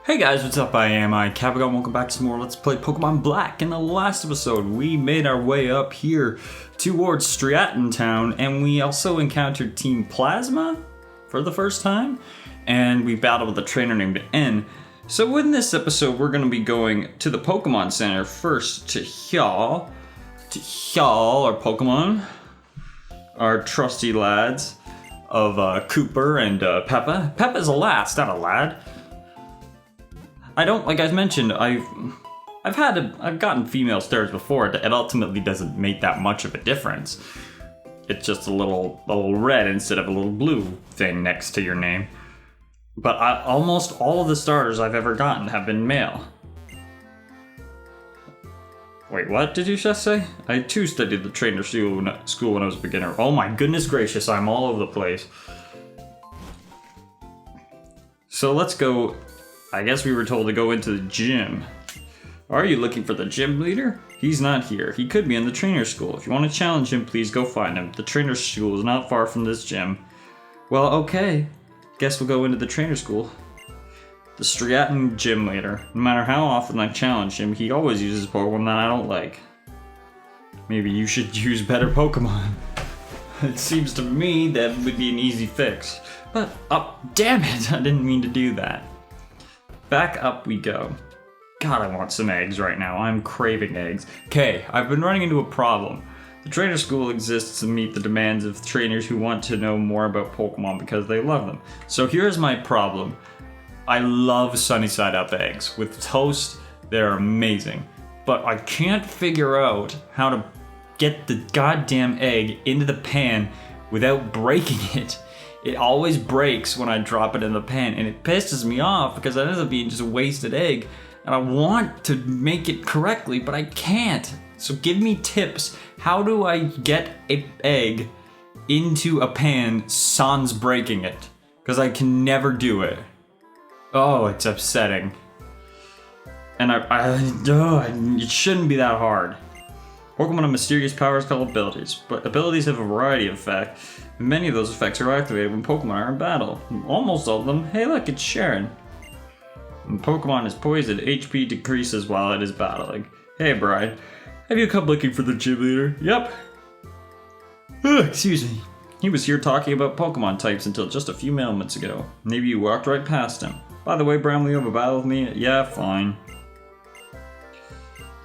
Hey guys, what's up? I am iKabigon. Welcome back to some more Let's Play Pokemon Black. In the last episode, we made our way up here towards Stratton Town, and we also encountered Team Plasma for the first time, and we battled with a trainer named N. So in this episode, we're going to be going to the Pokemon Center first to Hyal our Pokemon, our trusty lads of Cooper and Peppa. Peppa's a lass, not a lad. Like I mentioned, I've gotten female stars before. It ultimately doesn't make that much of a difference. It's just a little red instead of a little blue thing next to your name. But almost all of the starters I've ever gotten have been male. Wait, what did you just say? I too studied the trainer school when I was a beginner. Oh my goodness gracious, I'm all over the place. So let's go. I guess we were told to go into the gym. Are you looking for the gym leader? He's not here. He could be in the trainer school. If you want to challenge him, please go find him. The trainer school is not far from this gym. Well, okay. Guess we'll go into the trainer school. The Stratton gym leader. No matter how often I challenge him, he always uses Pokemon that I don't like. Maybe you should use better Pokemon. It seems to me that would be an easy fix. But, oh, damn it, I didn't mean to do that. Back up we go. God, I want some eggs right now. I'm craving eggs. Okay, I've been running into a problem. The trainer school exists to meet the demands of trainers who want to know more about Pokemon because they love them. So here's my problem. I love sunny side up eggs. With toast, they're amazing. But I can't figure out how to get the goddamn egg into the pan without breaking it. It always breaks when I drop it in the pan, and it pisses me off because that ends up being just a wasted egg. And I want to make it correctly, but I can't. So give me tips. How do I get an egg into a pan sans breaking it? Because I can never do it. Oh, it's upsetting. And it shouldn't be that hard. Pokemon have mysterious powers called abilities, but abilities have a variety of effects. Many of those effects are activated when Pokemon are in battle. Almost all of them. Hey look, it's Sharon. When Pokemon is poisoned, HP decreases while it is battling. Hey Brian, have you come looking for the gym leader? Yep. Excuse me. He was here talking about Pokemon types until just a few moments ago. Maybe you walked right past him. By the way, Brian, will you have a battle with me? Yeah, fine.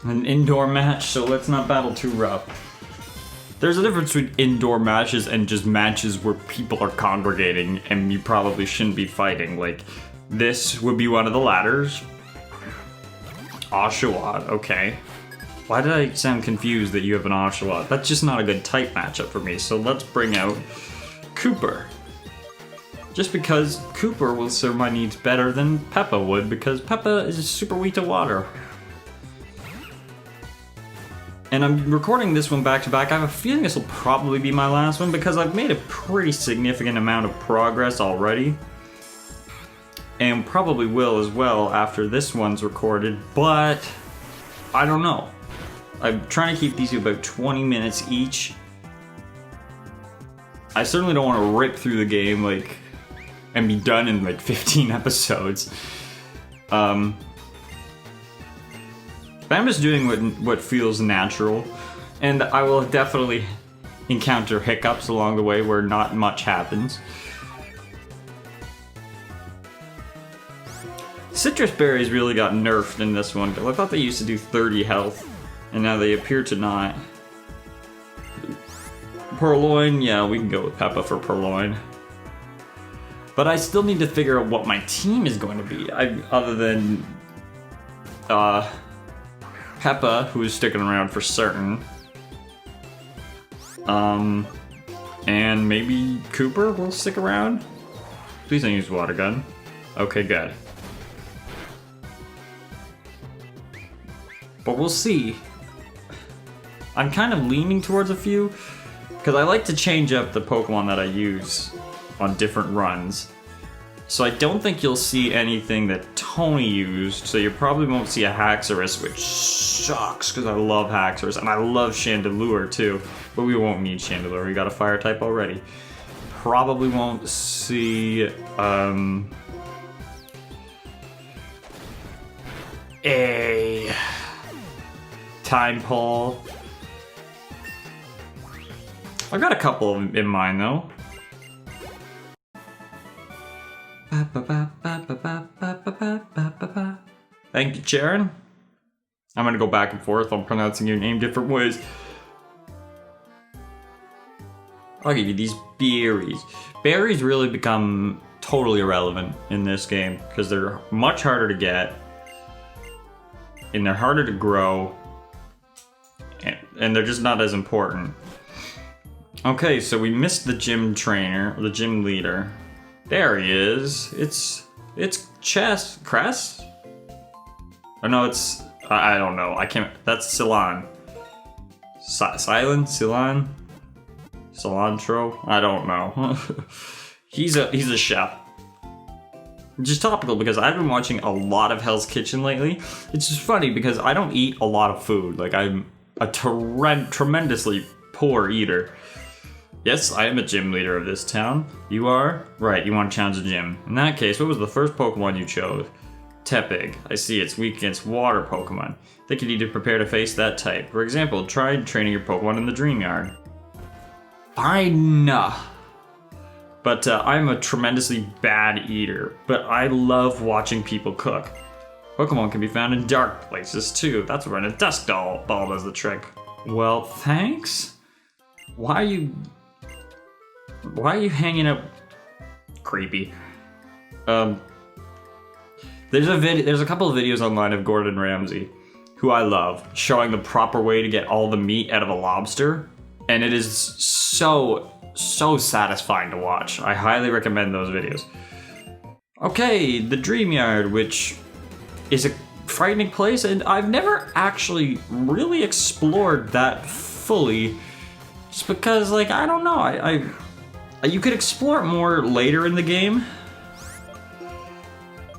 An indoor match, so let's not battle too rough. There's a difference between indoor matches and just matches where people are congregating and you probably shouldn't be fighting. Like, this would be one of the ladders. Oshawott, okay. Why did I sound confused that you have an Oshawott? That's just not a good type matchup for me, so let's bring out Cooper. Just because Cooper will serve my needs better than Peppa would, because Peppa is super weak to water. And I'm recording this one back to back. I have a feeling this will probably be my last one because I've made a pretty significant amount of progress already. And probably will as well after this one's recorded, but I don't know. I'm trying to keep these to about 20 minutes each. I certainly don't want to rip through the game and be done in 15 episodes. But I'm just doing what feels natural, and I will definitely encounter hiccups along the way where not much happens. Citrus berries really got nerfed in this one, because I thought they used to do 30 health, and now they appear to not. Purloin, yeah, we can go with Peppa for Purloin. But I still need to figure out what my team is going to be, other than Peppa, who is sticking around for certain. And maybe Cooper will stick around? Please don't use water gun. Okay, good. But we'll see. I'm kind of leaning towards a few, because I like to change up the Pokemon that I use on different runs. So I don't think you'll see anything that Tony used, so you probably won't see a Haxorus, which sucks, because I love Haxorus, and I love Chandelure too, but we won't need Chandelure, we got a fire type already. Probably won't see, a time pull. I've got a couple in mind though. Thank you, Sharon. I'm gonna go back and forth on pronouncing your name different ways. I'll give you these berries. Berries really become totally irrelevant in this game because they're much harder to get and they're harder to grow and they're just not as important. Okay, so we missed the gym trainer, the gym leader. There he is. It's Cress? Oh no, it's, I don't know. I can't, that's Cylon. Cylon? Cilantro? I don't know. He's a chef. Just topical because I've been watching a lot of Hell's Kitchen lately. It's just funny because I don't eat a lot of food. Like I'm a tremendously poor eater. Yes, I am a gym leader of this town. You are? Right, you want to challenge the gym. In that case, what was the first Pokemon you chose? Tepig. I see it's weak against water Pokemon. Think you need to prepare to face that type. For example, try training your Pokemon in the Dream Yard. Fine. But I'm a tremendously bad eater, but I love watching people cook. Pokemon can be found in dark places too. That's where a dust ball does the trick. Well, thanks. Why are you hanging up? Creepy. There's a couple of videos online of Gordon Ramsay, who I love, showing the proper way to get all the meat out of a lobster, and it is so satisfying to watch. I highly recommend those videos. Okay, the Dream Yard, which is a frightening place, and I've never actually really explored that fully, just because, like, I don't know, you could explore it more later in the game,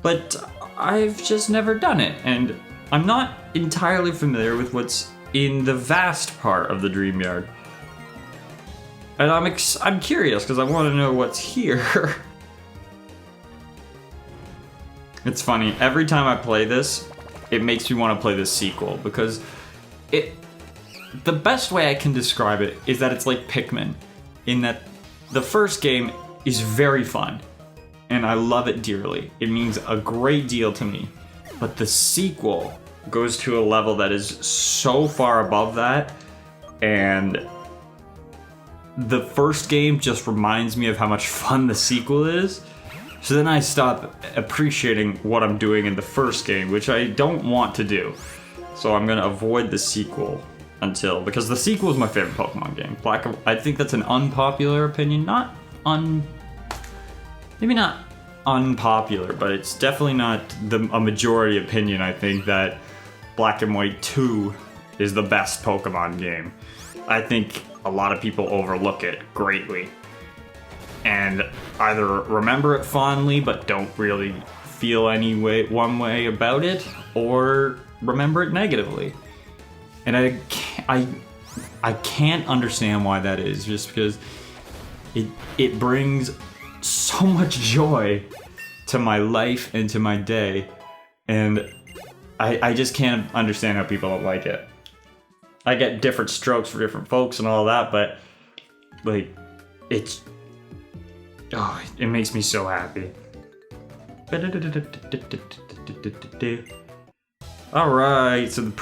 but I've just never done it, and I'm not entirely familiar with what's in the vast part of the Dream Yard. And I'm curious because I want to know what's here. It's funny, every time I play this, it makes me want to play the sequel because the best way I can describe it is that it's like Pikmin, in that the first game is very fun and I love it dearly. It means a great deal to me, but the sequel goes to a level that is so far above that, and the first game just reminds me of how much fun the sequel is. So then I stop appreciating what I'm doing in the first game, which I don't want to do. So I'm gonna avoid the sequel because the sequel is my favorite Pokemon game. I think that's an unpopular opinion, maybe not unpopular, but it's definitely not a majority opinion. I think that Black and White 2 is the best Pokemon game. I think a lot of people overlook it greatly and either remember it fondly but don't really feel one way about it, or remember it negatively. And I can't understand why that is, just because it brings so much joy to my life and to my day, and I just can't understand how people don't like it. I get different strokes for different folks and all that, but like it makes me so happy. Alright, so the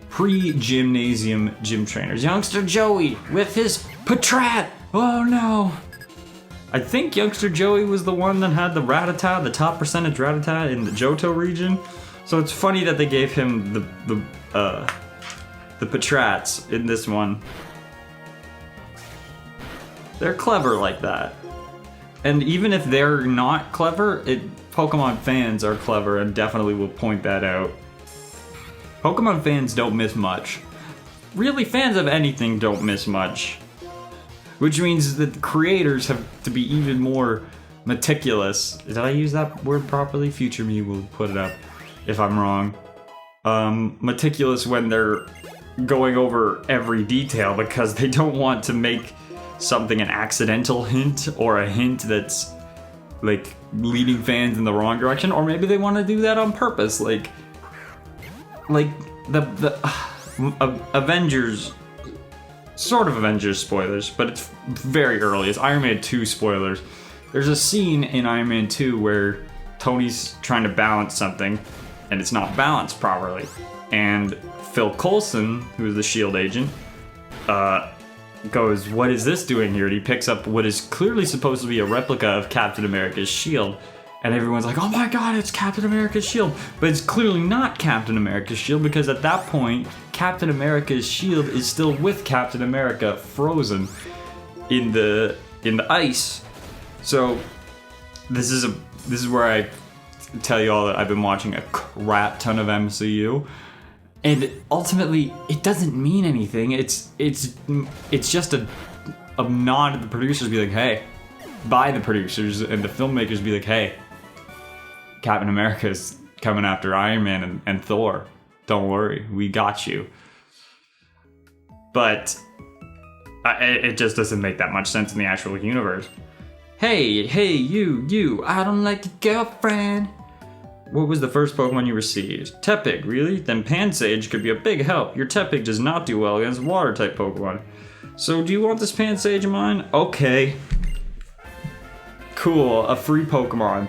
pre-gymnasium gym trainers. Youngster Joey with his Patrat! Oh no! I think Youngster Joey was the one that had the Rattata, the top percentage Rattata in the Johto region. So it's funny that they gave him the Patrats in this one. They're clever like that. And even if they're not clever, Pokemon fans are clever and definitely will point that out. Pokemon fans don't miss much. Really, fans of anything don't miss much. Which means that the creators have to be even more meticulous. Did I use that word properly? Future me will put it up if I'm wrong. Meticulous when they're going over every detail because they don't want to make something an accidental hint or a hint that's like leading fans in the wrong direction, or maybe they want to do that on purpose, like the Avengers, sort of Avengers spoilers, but it's very early. It's Iron Man 2 spoilers. There's a scene in Iron Man 2 where Tony's trying to balance something, and it's not balanced properly. And Phil Coulson, who is the S.H.I.E.L.D. agent, goes, "What is this doing here?" And he picks up what is clearly supposed to be a replica of Captain America's shield. And everyone's like, "Oh my god, it's Captain America's shield." But it's clearly not Captain America's shield, because at that point, Captain America's shield is still with Captain America, frozen in the ice. So this is where I tell you all that I've been watching a crap ton of MCU. And ultimately, it doesn't mean anything. It's just a nod to the producers, be like, "Hey," by the producers, and the filmmakers be like, "Hey, Captain America's coming after Iron Man and Thor. Don't worry, we got you." But it just doesn't make that much sense in the actual universe. Hey, you, I don't like your girlfriend. What was the first Pokemon you received? Tepig, really? Then Pansage could be a big help. Your Tepig does not do well against water-type Pokemon. So do you want this Pansage of mine? Okay. Cool, a free Pokemon.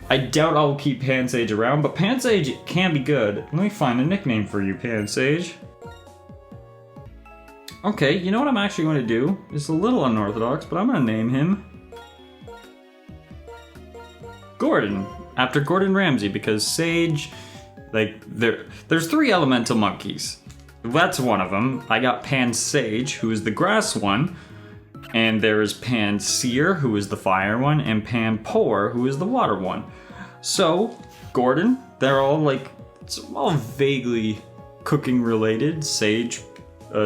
I doubt I'll keep Pansage around, but Pansage can be good. Let me find a nickname for you, Pansage. Okay, you know what I'm actually going to do? It's a little unorthodox, but I'm going to name him Gordon, after Gordon Ramsay, because Sage, like, there's 3 elemental monkeys. That's one of them. I got Pansage, who is the grass one, and there's Pansear, who is the fire one, and Panpour, who is the water one. So, Gordon, they're all like, it's all vaguely cooking related, Sage,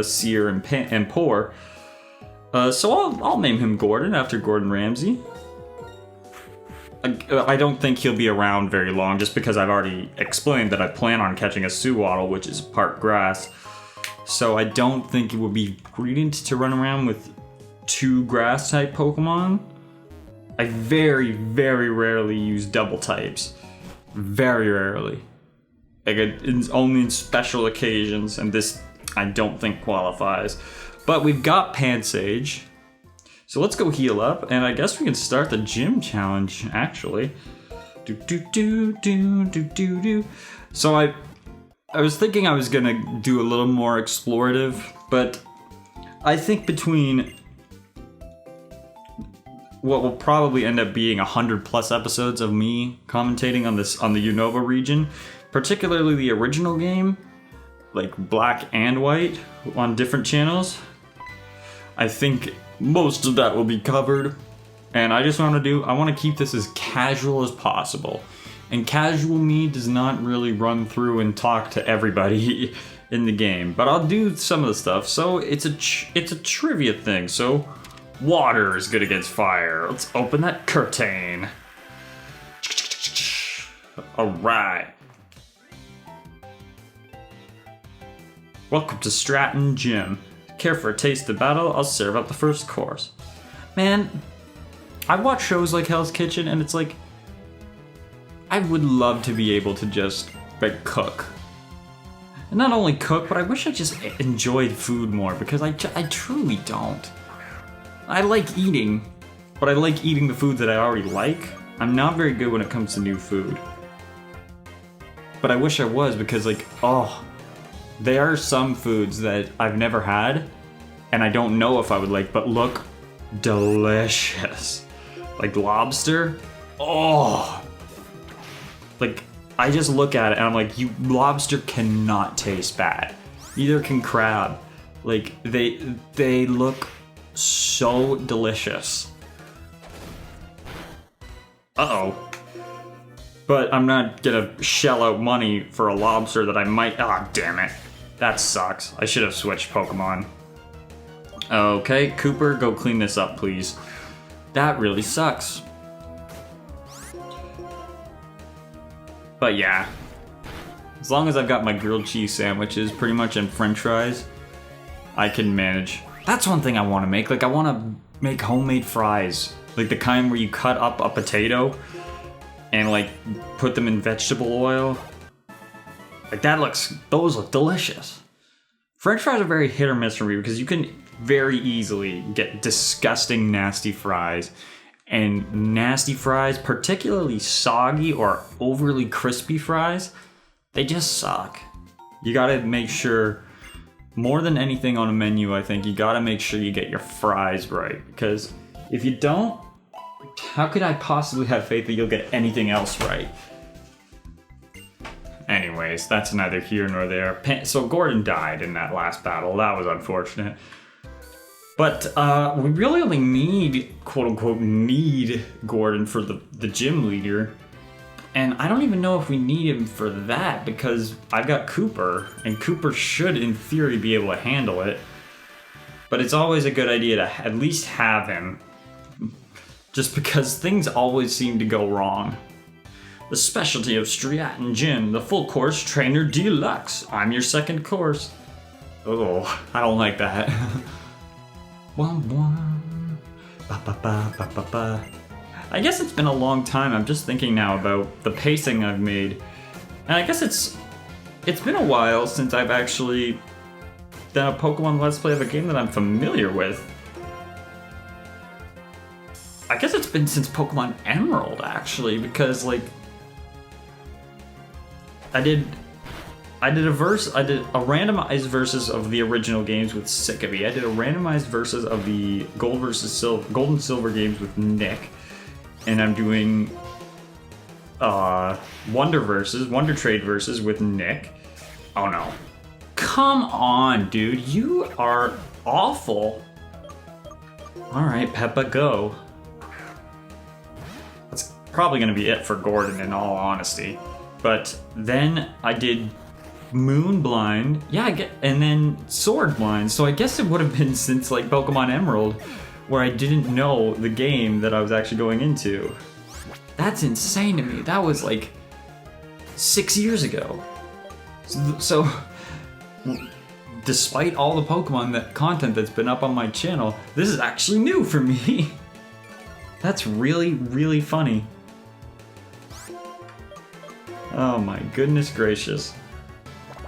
Sear, and Pour. So I'll name him Gordon after Gordon Ramsay. I don't think he'll be around very long, just because I've already explained that I plan on catching a Suwaddle, which is part grass. So I don't think it would be prudent to run around with 2 grass-type Pokemon. I very, very rarely use double types. Very rarely. Like, it's only in special occasions, and this I don't think qualifies. But we've got Pansage. So let's go heal up, and I guess we can start the gym challenge, actually. So I was thinking I was gonna do a little more explorative, but I think between what will probably end up being 100+ episodes of me commentating on the Unova region, particularly the original game, like Black and White, on different channels, I think most of that will be covered. And I want to keep this as casual as possible. And casual me does not really run through and talk to everybody in the game, but I'll do some of the stuff. So it's a trivia thing. So water is good against fire. Let's open that curtain. All right. Welcome to Stratton Gym. Care for a taste of battle? I'll serve up the first course. Man, I watch shows like Hell's Kitchen, and it's like, I would love to be able to just, like, cook. And not only cook, but I wish I just enjoyed food more, because I truly don't. I like eating, but I like eating the food that I already like. I'm not very good when it comes to new food. But I wish I was, because, like, there are some foods that I've never had, and I don't know if I would like, but look delicious. Like lobster. Like, I just look at it and I'm like, lobster cannot taste bad. Neither can crab. Like, they look so delicious. Uh-oh. But I'm not gonna shell out money for a lobster that I might... damn it. That sucks. I should have switched Pokemon. Okay, Cooper, go clean this up, please. That really sucks. But yeah. As long as I've got my grilled cheese sandwiches pretty much and french fries, I can manage. That's one thing I want to make. Like, I want to make homemade fries Like the kind where you cut up a potato and like put them in vegetable oil. Like those look delicious. French fries are very hit or miss for me because you can very easily get disgusting, nasty fries. And nasty fries, particularly soggy or overly crispy fries, they just suck. You gotta make sure, more than anything on a menu, I think, you gotta make sure you get your fries right. Because if you don't, how could I possibly have faith that you'll get anything else right? Anyways, that's neither here nor there. So Gordon died in that last battle. That was unfortunate. But we really only need, quote unquote, need Gordon for the gym leader. And I don't even know if we need him for that because I've got Cooper, and Cooper should, in theory, be able to handle it. But it's always a good idea to at least have him, just because things always seem to go wrong. The specialty of Stratton Gym, the full course trainer deluxe. I'm your second course. Oh, I don't like that. I guess it's been a long time. I'm just thinking now about the pacing I've made. And I guess it's been a while since I've actually done a Pokemon Let's Play of a game that I'm familiar with. I guess it's been since Pokemon Emerald, actually, because like I did a randomized versus of the original games with Sickavy. I did a randomized versus of the Gold and Silver games with Nick, and I'm doing Wonder Trade versus with Nick. Oh no! Come on, dude! You are awful. All right, Peppa, go. That's probably gonna be it for Gordon, in all honesty. But then I did Moon Blind, and then Sword Blind. So I guess it would have been since like Pokemon Emerald, where I didn't know the game that I was actually going into. That's insane to me. That was like 6 years ago. So despite all the Pokemon content that's been up on my channel, this is actually new for me. That's really, really funny. Oh my goodness gracious.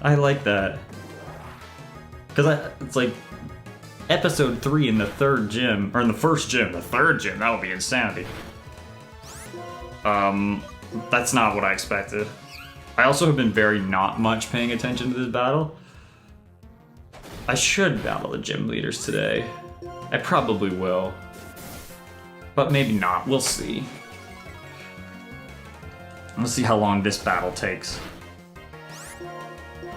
I like that. Because it's like episode 3 in the third gym, or in the first gym, the third gym, that would be insanity. That's not what I expected. I also have been very not much paying attention to this battle. I should battle the gym leaders today. I probably will. But maybe not, we'll see. Let's see how long this battle takes.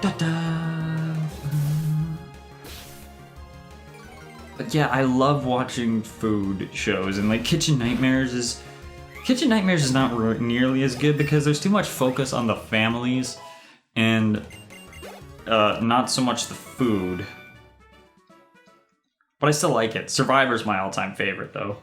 Da-da. But yeah, I love watching food shows, and like Kitchen Nightmares is not nearly as good because there's too much focus on the families and not so much the food. But I still like it. Survivor's my all-time favorite though.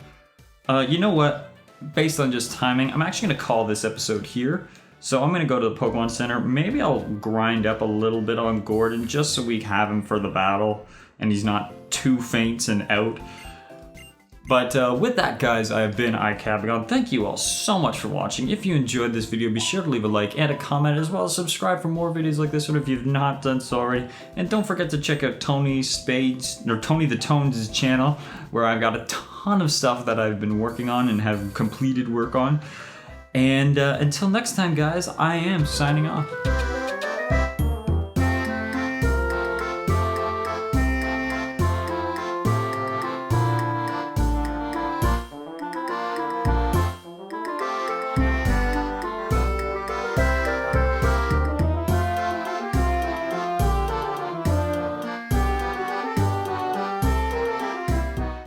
You know what? Based on just timing, I'm actually going to call this episode here. So I'm going to go to the Pokemon Center. Maybe I'll grind up a little bit on Gordon just so we have him for the battle and he's not too faint and out. But with that, guys, I have been iKabigon. Thank you all so much for watching. If you enjoyed this video, be sure to leave a like and a comment, as well as subscribe for more videos like this one if you've not done so already. And don't forget to check out Tony the Tones' channel, where I've got a ton of stuff that I've been working on and have completed work on. And until next time, guys, I am signing off.